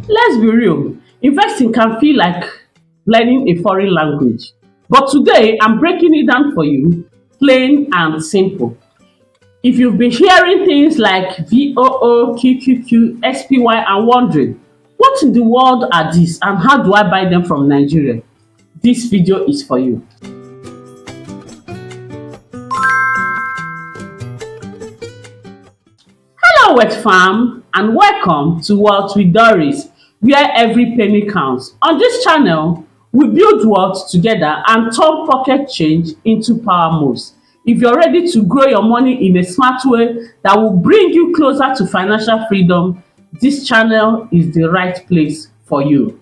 Let's be real, investing can feel like learning a foreign language. But today, I'm breaking it down for you, plain and simple. If you've been hearing things like VOO, QQQ, SPY and wondering, what in the world are these and how do I buy them from Nigeria? This video is for you. Hello Wet Farm and welcome to Wealth with Doris, where every penny counts. On this channel, we build wealth together and turn pocket change into power moves. If you're ready to grow your money in a smart way that will bring you closer to financial freedom, this channel is the right place for you.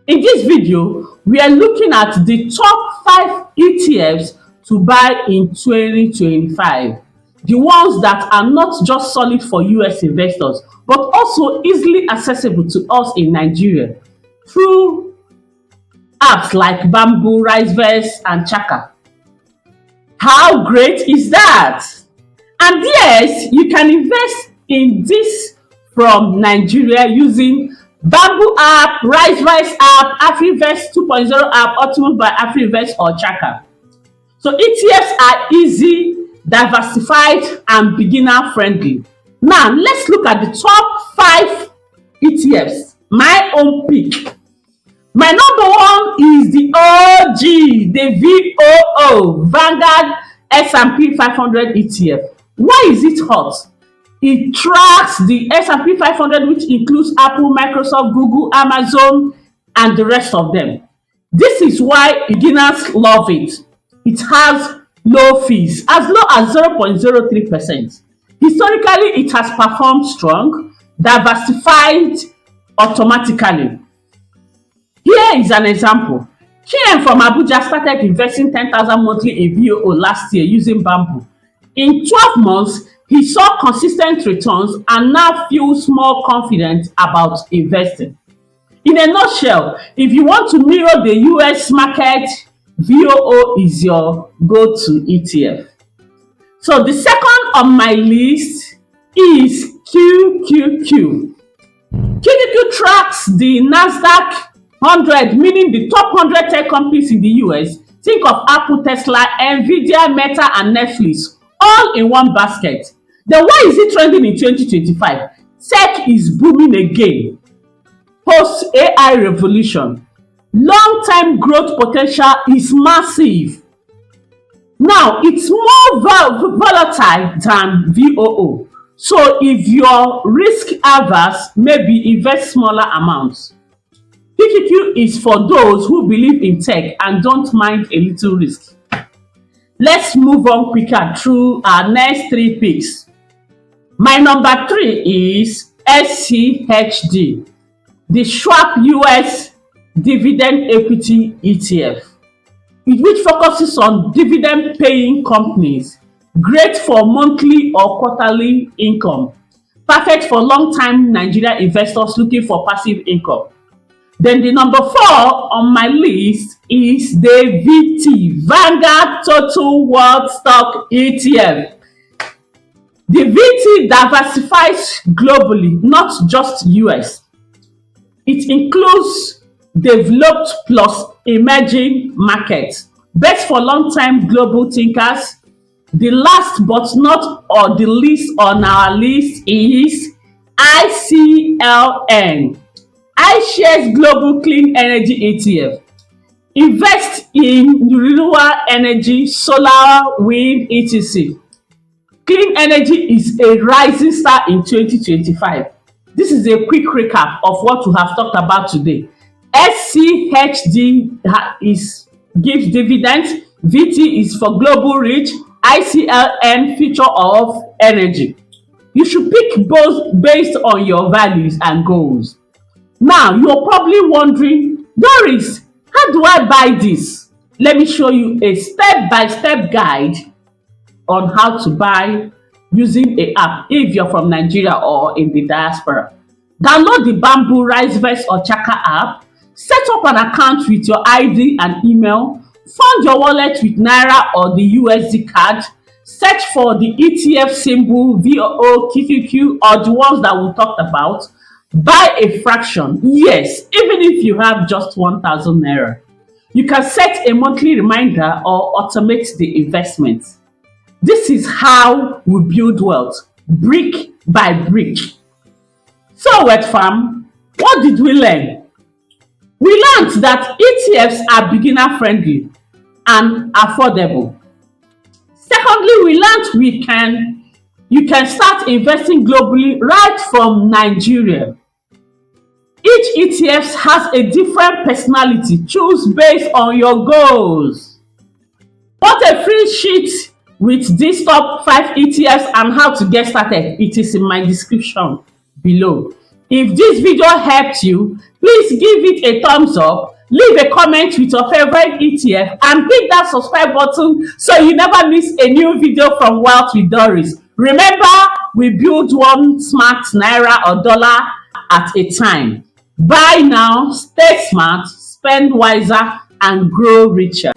In this video, we are looking at the top 5 ETFs to buy in 2025. The ones that are not just solid for US investors, but also easily accessible to us in Nigeria through apps like Bamboo, Risevest, and Chaka. How great is that? And yes, you can invest in this from Nigeria using Bamboo app, Risevest app, AfriVest 2.0 app, Ultimate by AfriVest or Chaka. So ETFs are easy, diversified and beginner friendly. Now let's look at the top 5 ETFs. My own pick. My number one is the OG, the VOO, Vanguard S&P 500 ETF. Why is it hot? It tracks the S&P 500, which includes Apple, Microsoft, Google, Amazon, and the rest of them. This is why beginners love it. It has low fees, as low as 0.03%. Historically, it has performed strong, diversified automatically. Here is an example. Kian from Abuja started investing 10,000 monthly in VOO last year using Bamboo. In 12 months, he saw consistent returns and now feels more confident about investing. In a nutshell, if you want to mirror the US market, VOO is your go-to ETF. So the second on my list is QQQ. QQQ tracks the Nasdaq 100, meaning the top 100 tech companies in the US. Think of Apple, Tesla, Nvidia, Meta, and Netflix, all in one basket. Then why is it trending in 2025? Tech is booming again. Post AI revolution. Long-term growth potential is massive. Now, it's more volatile than VOO. So if you're risk averse, maybe invest smaller amounts. QQQ is for those who believe in tech and don't mind a little risk. Let's move on quicker through our next 3 picks. My number 3 is SCHD, the Schwab US Dividend Equity ETF, which focuses on dividend paying companies. Great for monthly or quarterly income. Perfect for long-time Nigerian investors looking for passive income. Then the number 4 on my list is the VT, Vanguard Total World Stock ETF. The VT diversifies globally, not just US. It includes developed plus emerging markets. Best for long-time global thinkers. The last but not or the least on our list is ICLN, iShares Global Clean Energy ETF. Invest in renewable energy, solar, wind, etc. Clean energy is a rising star in 2025. This is a quick recap of what we have talked about today. SCHD gives dividends, VT is for global reach, ICLN future of energy. You should pick both based on your values and goals. Now, you're probably wondering, Doris, how do I buy this? Let me show you a step-by-step guide on how to buy using an app if you're from Nigeria or in the diaspora. Download the Bamboo, Risevest or Chaka app. Set up an account with your ID and email. Fund your wallet with Naira or the USD card. Search for the ETF symbol, VOO, QQQ, or the ones that we talked about. Buy a fraction, yes, even if you have just 1,000 naira. You can set a monthly reminder or automate the investment. This is how we build wealth, brick by brick. So, Wet Farm, what did we learn? We learned that ETFs are beginner friendly and affordable. Secondly, we learned you can start investing globally right from Nigeria. Each ETF has a different personality. Choose based on your goals. Want a free sheet with these top 5 ETFs and how to get started? It is in my description below. If this video helped you, please give it a thumbs up, leave a comment with your favorite ETF, and click that subscribe button so you never miss a new video from Wealth with Doris. Remember, we build one smart naira or dollar at a time. Buy now, stay smart, spend wiser, and grow richer.